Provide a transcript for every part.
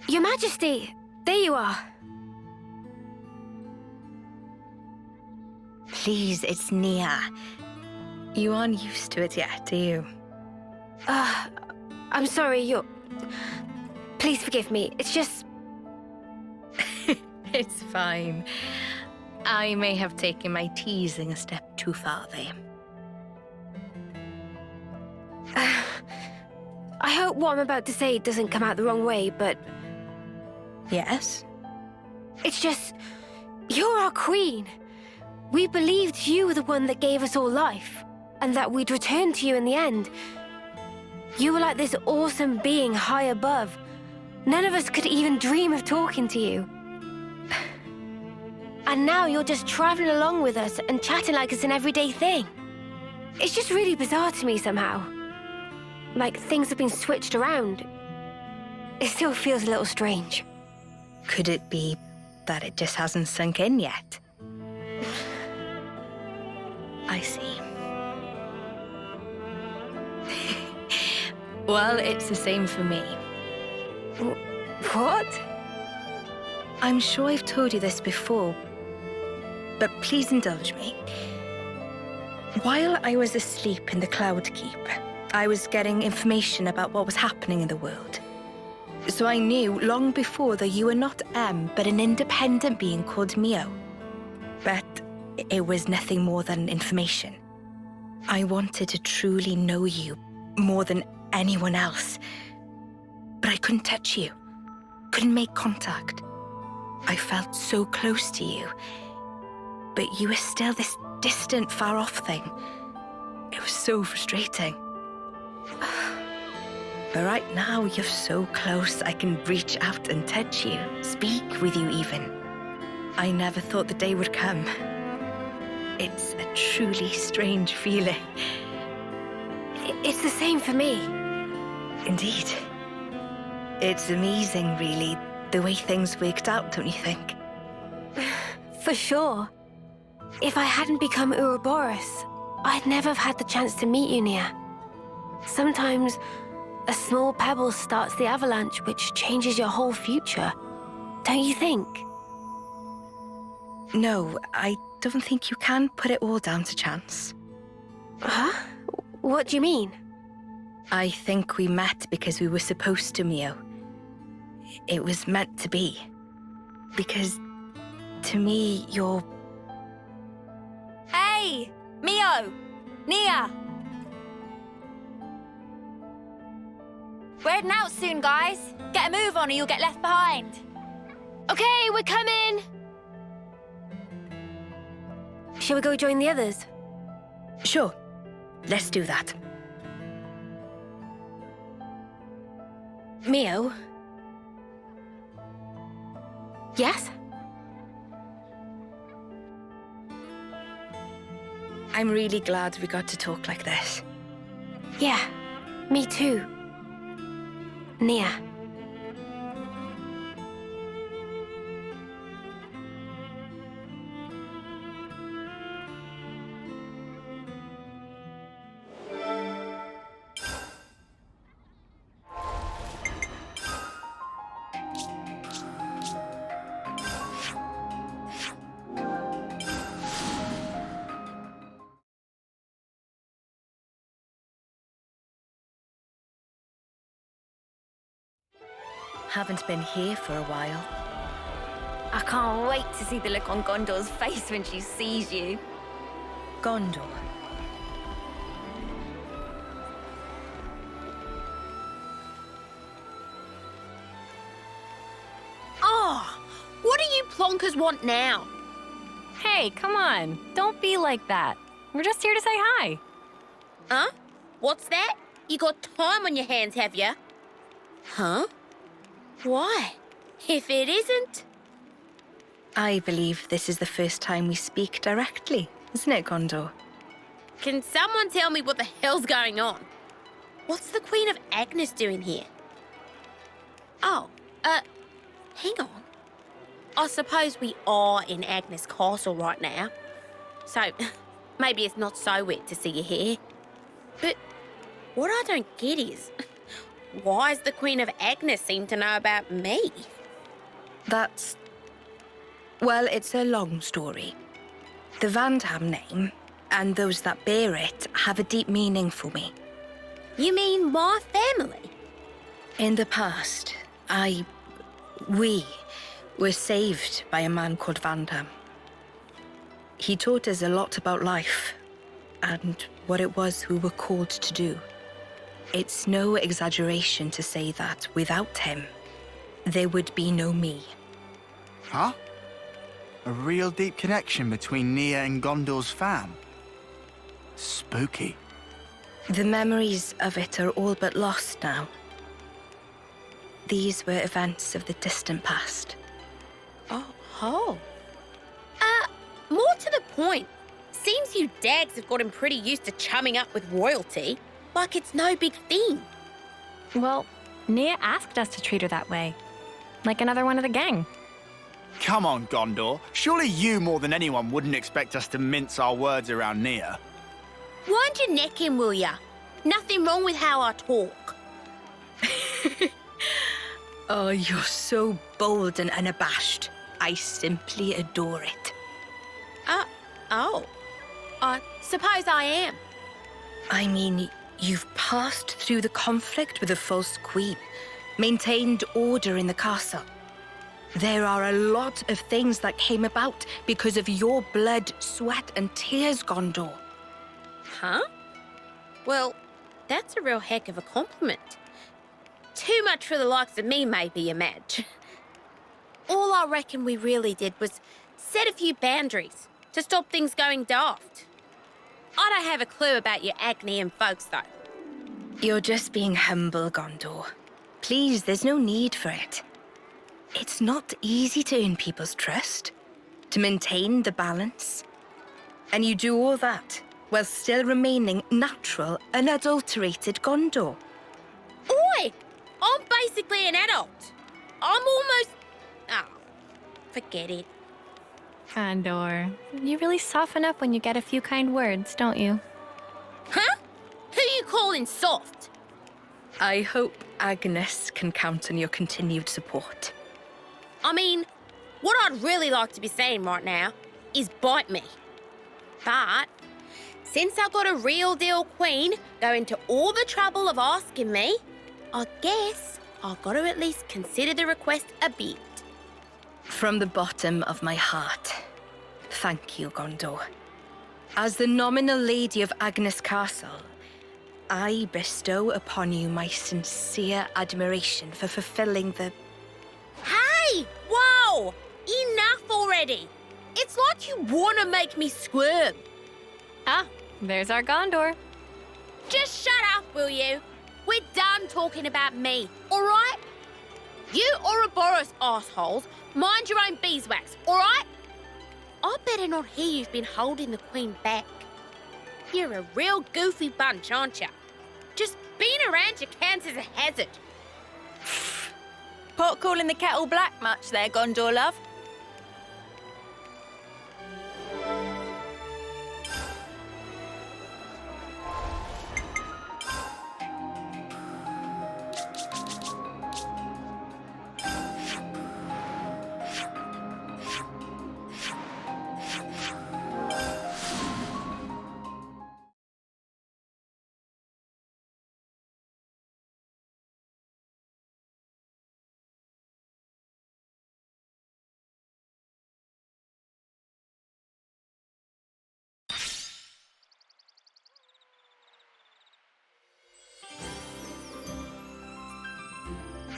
Your Majesty, there you are. Please, it's Nia. You aren't used to it yet, are you? I'm sorry, Please forgive me, it's just... It's fine. I may have taken my teasing a step too far there. I hope what I'm about to say doesn't come out the wrong way, but... Yes? It's just... You're our queen. We believed you were the one that gave us all life, and that we'd return to you in the end. You were like this awesome being high above. None of us could even dream of talking to you. And now you're just traveling along with us and chatting like it's an everyday thing. It's just really bizarre to me somehow. Like things have been switched around. It still feels a little strange. Could it be that it just hasn't sunk in yet? I see. Well, it's the same for me. What? I'm sure I've told you this before, but please indulge me. While I was asleep in the Cloud Keep, I was getting information about what was happening in the world. So I knew long before that you were not M, but an independent being called Mio. But it was nothing more than information. I wanted to truly know you more than anyone else. But I couldn't touch you, couldn't make contact. I felt so close to you, but you were still this distant, far-off thing. It was so frustrating. But right now, you're so close, I can reach out and touch you, speak with you even. I never thought the day would come. It's a truly strange feeling. It's the same for me. Indeed. It's amazing, really, the way things worked out, don't you think? For sure. If I hadn't become Ouroboros, I'd never have had the chance to meet you, Nia. Sometimes, a small pebble starts the avalanche which changes your whole future. Don't you think? No, I don't think you can put it all down to chance. Huh? What do you mean? I think we met because we were supposed to, Mio. It was meant to be. Because, to me, you're... Hey! Mio! Nia! We're heading out soon, guys. Get a move on or you'll get left behind. Okay, we're coming! Shall we go join the others? Sure. Let's do that. Mio? Yes? I'm really glad we got to talk like this. Yeah, me too. Nia. Haven't been here for a while. I can't wait to see the look on Gondor's face when she sees you. Gondor. Oh, what do you plonkers want now? Hey, come on. Don't be like that. We're just here to say hi. Huh? What's that? You got time on your hands, have you? Huh? Why? If it isn't... I believe this is the first time we speak directly, isn't it, Gondor? Can someone tell me what the hell's going on? What's the Queen of Agnes doing here? Oh, hang on. I suppose we are in Agnes Castle right now. So, maybe it's not so weird to see you here. But what I don't get is, why does the Queen of Agnes seem to know about me? That's... Well, it's a long story. The Vandham name, and those that bear it, have a deep meaning for me. You mean my family? In the past, we were saved by a man called Vandham. He taught us a lot about life and what it was we were called to do. It's no exaggeration to say that without him, there would be no me. Huh? A real deep connection between Nia and Gondor's fam. Spooky. The memories of it are all but lost now. These were events of the distant past. Oh. More to the point, seems you dags have gotten pretty used to chumming up with royalty, like it's no big thing. Well, Nia asked us to treat her that way. Like another one of the gang. Come on, Gondor. Surely you more than anyone wouldn't expect us to mince our words around Nia. Wind your neck in, will ya? Nothing wrong with how I talk. Oh, you're so bold and unabashed. I simply adore it. I suppose I am. I mean, you've passed through the conflict with the false queen, maintained order in the castle. There are a lot of things that came about because of your blood, sweat, and tears, Gondor. Huh? Well, that's a real heck of a compliment. Too much for the likes of me, maybe, you Madge. All I reckon we really did was set a few boundaries to stop things going daft. I don't have a clue about your Agnian folks, though. You're just being humble, Gondor. Please, there's no need for it. It's not easy to earn people's trust, to maintain the balance. And you do all that while still remaining natural, unadulterated Gondor. Oi! I'm basically an adult. I'm almost... forget it. Gondor, you really soften up when you get a few kind words, don't you? Huh? Who you calling soft? I hope Agnes can count on your continued support. I mean, what I'd really like to be saying right now is bite me. But since I got a real deal queen going to all the trouble of asking me, I guess I've got to at least consider the request a bit. From the bottom of my heart, thank you, Gondor. As the nominal lady of Agnes Castle, I bestow upon you my sincere admiration for fulfilling the... Hey! Whoa! Enough already! It's like you want to make me squirm. Ah, there's our Gondor. Just shut up, will you? We're done talking about me, all right? You Ouroboros assholes, mind your own beeswax, all right? I better not hear you've been holding the Queen back. You're a real goofy bunch, aren't you? Just being around you counts as a hazard. Pot calling the kettle black much there, Gondor love?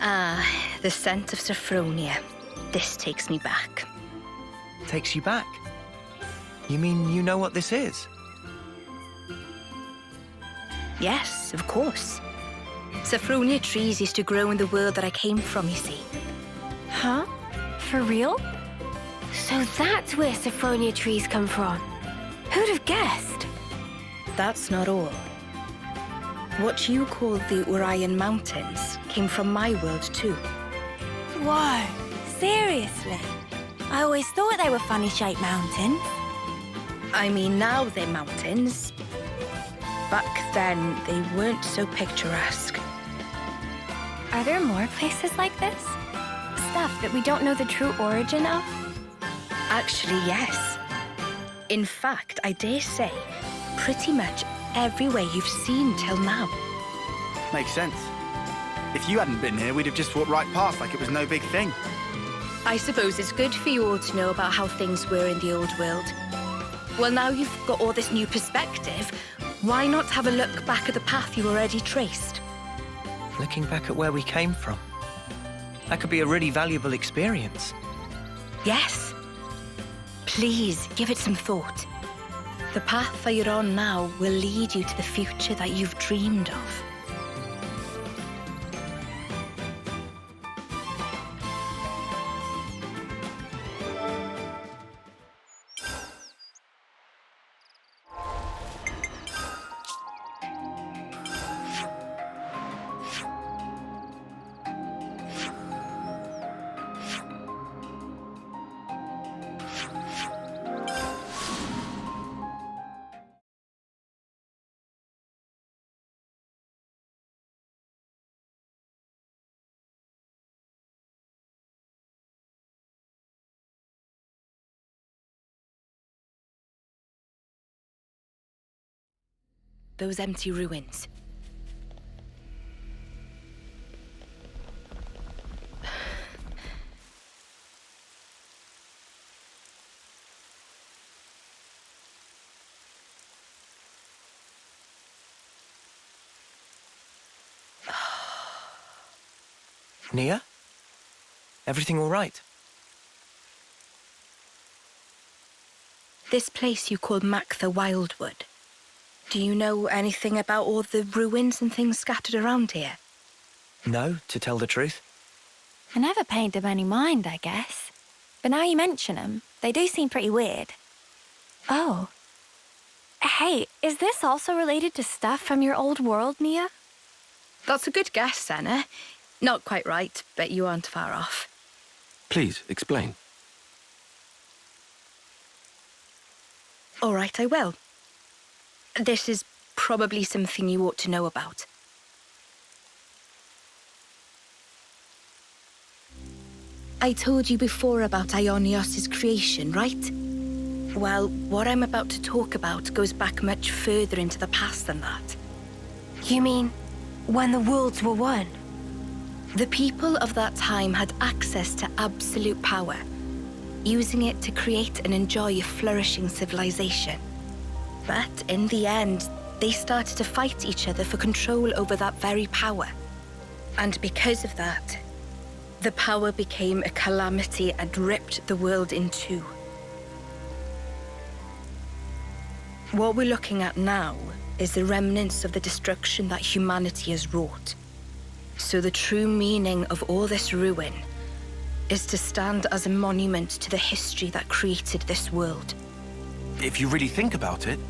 Ah, the scent of Sophronia. This takes me back. Takes you back? You mean you know what this is? Yes, of course. Sophronia trees used to grow in the world that I came from, you see. Huh? For real? So that's where Sophronia trees come from. Who'd have guessed? That's not all. What you call the Urian Mountains came from my world too. Whoa, seriously? I always thought they were funny-shaped mountains. I mean, now they're mountains. Back then, they weren't so picturesque. Are there more places like this? Stuff that we don't know the true origin of? Actually, yes. In fact, I dare say, pretty much everywhere you've seen till now. Makes sense. If you hadn't been here, we'd have just walked right past like it was no big thing. I suppose it's good for you all to know about how things were in the old world. Well, now you've got all this new perspective, why not have a look back at the path you already traced? Looking back at where we came from. That could be a really valuable experience. Yes. Please, give it some thought. The path that you're on now will lead you to the future that you've dreamed of. Those empty ruins. Nia? Everything all right? This place you call Mactha Wildwood. Do you know anything about all the ruins and things scattered around here? No, to tell the truth. I never paid them any mind, I guess. But now you mention them, they do seem pretty weird. Oh. Hey, is this also related to stuff from your old world, Nia? That's a good guess, Senna. Not quite right, but you aren't far off. Please, explain. All right, I will. This is probably something you ought to know about. I told you before about Ionios' creation, right? Well, what I'm about to talk about goes back much further into the past than that. You mean when the worlds were one? The people of that time had access to absolute power, using it to create and enjoy a flourishing civilization. But in the end, they started to fight each other for control over that very power. And because of that, the power became a calamity and ripped the world in two. What we're looking at now is the remnants of the destruction that humanity has wrought. So the true meaning of all this ruin is to stand as a monument to the history that created this world. If you really think about it,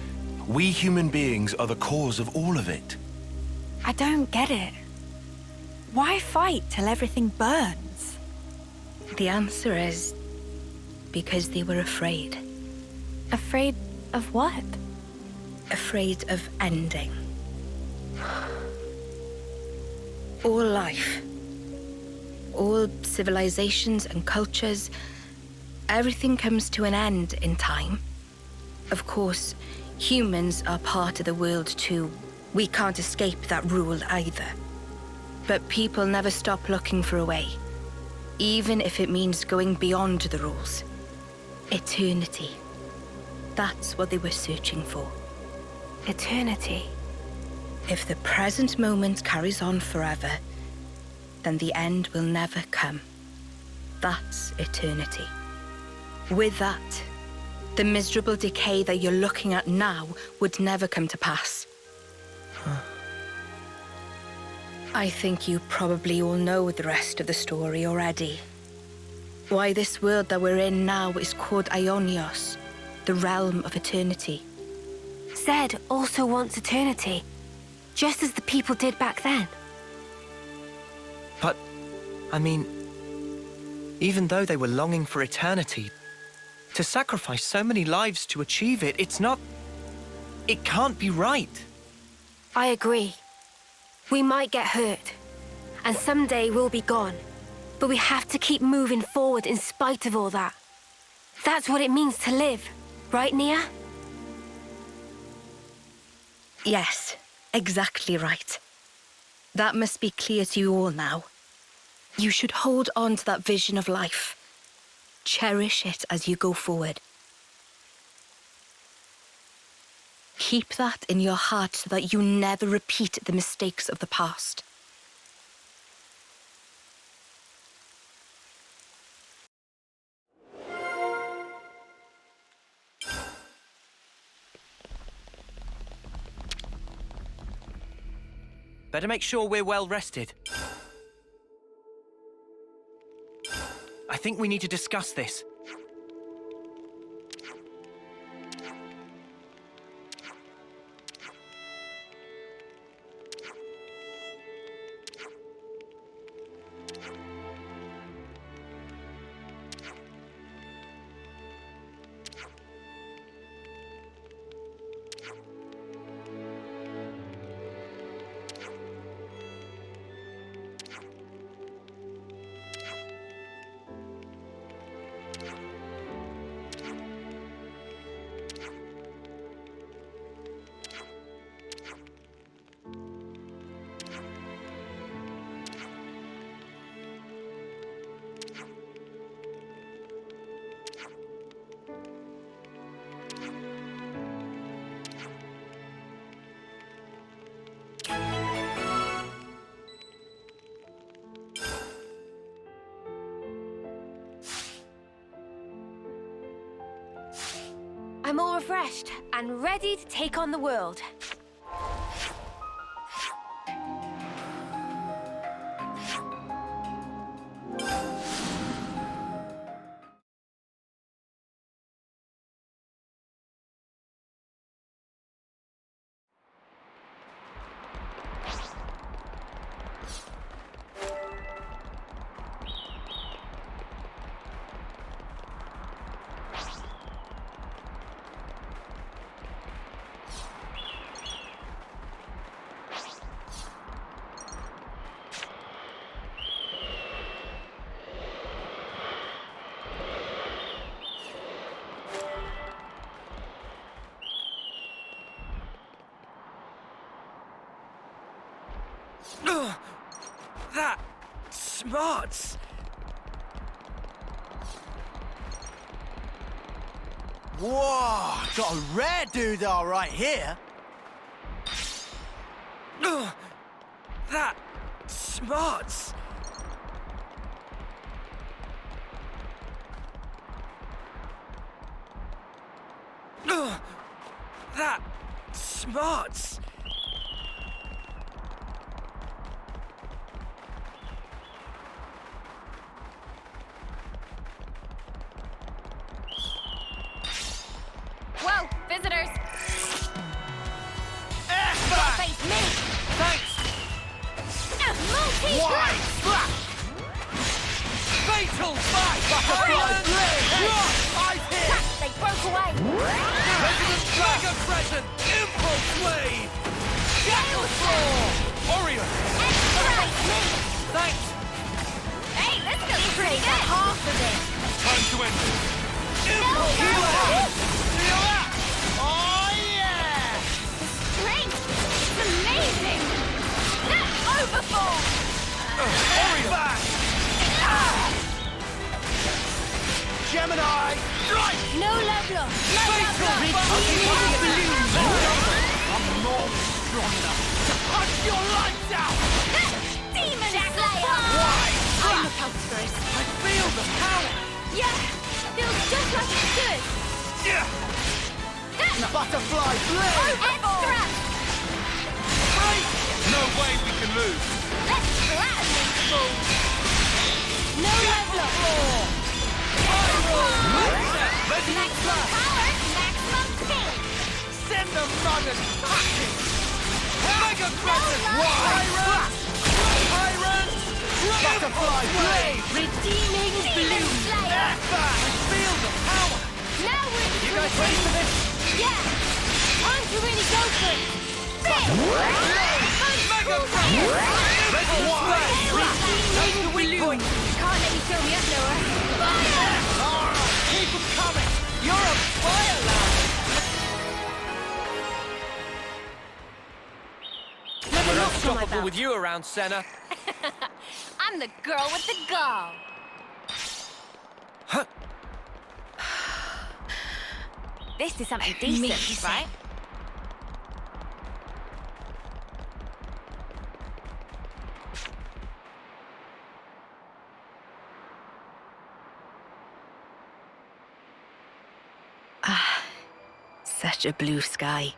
we human beings are the cause of all of it. I don't get it. Why fight till everything burns? The answer is because they were afraid. Afraid of what? Afraid of ending. All life, all civilizations and cultures, everything comes to an end in time. Of course, humans are part of the world too. We can't escape that rule either. But people never stop looking for a way, even if it means going beyond the rules. Eternity. That's what they were searching for. Eternity. If the present moment carries on forever, then the end will never come. That's eternity. With that, the miserable decay that you're looking at now would never come to pass. I think you probably all know the rest of the story already. Why this world that we're in now is called Ionios, the realm of eternity. Zed also wants eternity, just as the people did back then. But, I mean, even though they were longing for eternity, to sacrifice so many lives to achieve it, it can't be right. I agree. We might get hurt. and someday we'll be gone. But we have to keep moving forward in spite of all that. That's what it means to live, right, Nia? Yes, exactly right. That must be clear to you all now. You should hold on to that vision of life. Cherish it as you go forward. Keep that in your heart so that you never repeat the mistakes of the past. Better make sure we're well rested. I think we need to discuss this. I'm all refreshed and ready to take on the world. That smarts. Whoa, got a rare doodah right here. That smarts. That smarts. Whoa, visitors! Face me! Thanks. Multi-strike! Splash! Fatal fight. Butterfly blade! Eyes here! They broke away! President Mega Crescent. Impulse wave. Shackle Claw. Orion. Face me! Thanks. Hey, this feels pretty good! Half of it! Time to end it. Impulse wave. Feel that? Oh yeah! Strength! It's amazing! Overfall! Orion. Back! Gemini! Strike! No love lost! Fatal balloon. I'm not strong enough to punch your lights out! Demon Slayer! Why? I'll look out first. I feel the power. Yeah! Feels just like it should! Butterfly blade! Extra! No way we can lose. Let's flatten these fools! No love lost! Maximum power, maximum speed! Send the runners packing. Mega Crescent. Iron. Butterfly blade! Redeeming Demon Slayer! I feel the power. Now we're in You guys ready for this? Yeah! Time to really go for it! Mega Crescent. Why? Keep them coming! You're on fire, lad! Never unstoppable with you around, Senna. I'm the girl with the go. This is something decent, Amazing. right? Such a blue sky.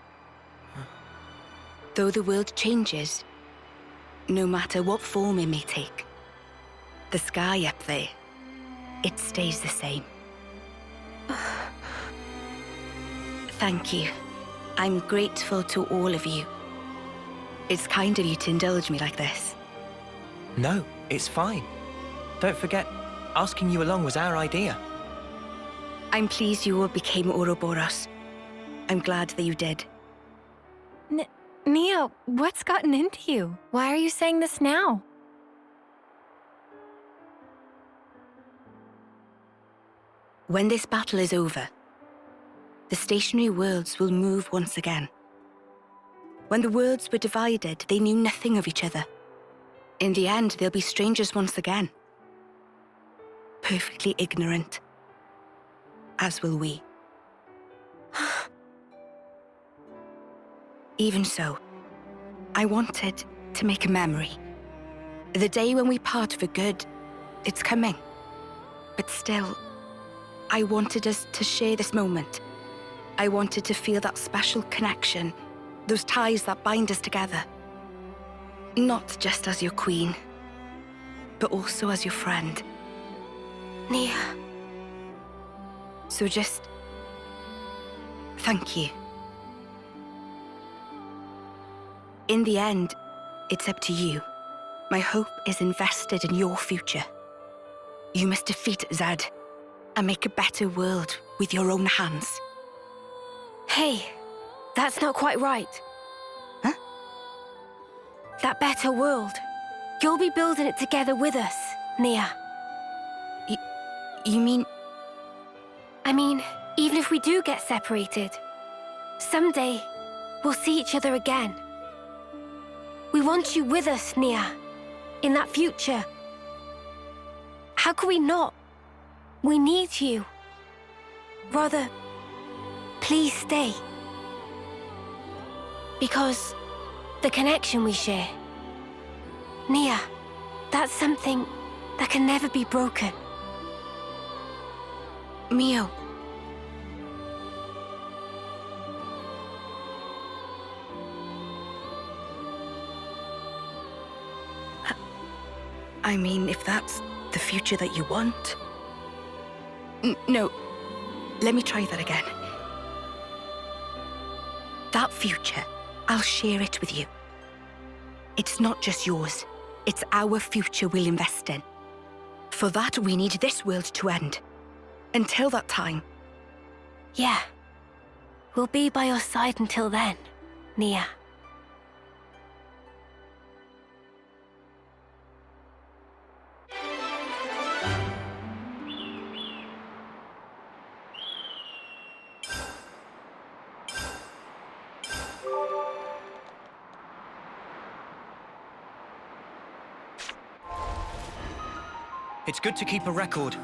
Though the world changes, no matter what form it may take, the sky up there, it stays the same. Thank you. I'm grateful to all of you. It's kind of you to indulge me like this. No, it's fine. Don't forget, asking you along was our idea. I'm pleased you all became Ouroboros. I'm glad that you did. Neo, what's gotten into you? Why are you saying this now? When this battle is over, the stationary worlds will move once again. When the worlds were divided, they knew nothing of each other. In the end, they'll be strangers once again. Perfectly ignorant. As will we. Even so, I wanted to make a memory. The day when we part for good, it's coming. But still, I wanted us to share this moment. I wanted to feel that special connection, those ties that bind us together. Not just as your queen, but also as your friend. Nia. So just... thank you. In the end, it's up to you. My hope is invested in your future. You must defeat Zed and make a better world with your own hands. Hey, that's not quite right. Huh? That better world. You'll be building it together with us, Nia. You mean... I mean, even if we do get separated, someday we'll see each other again. We want you with us, Nia, in that future. How could we not? We need you. Rather, please stay. Because the connection we share, Nia, that's something that can never be broken. Mio. I mean, if that's the future that you want... No, let me try that again. That future, I'll share it with you. It's not just yours, it's our future we'll invest in. For that, we need this world to end. Until that time. Yeah. We'll be by your side until then, Nia. It's good to keep a record.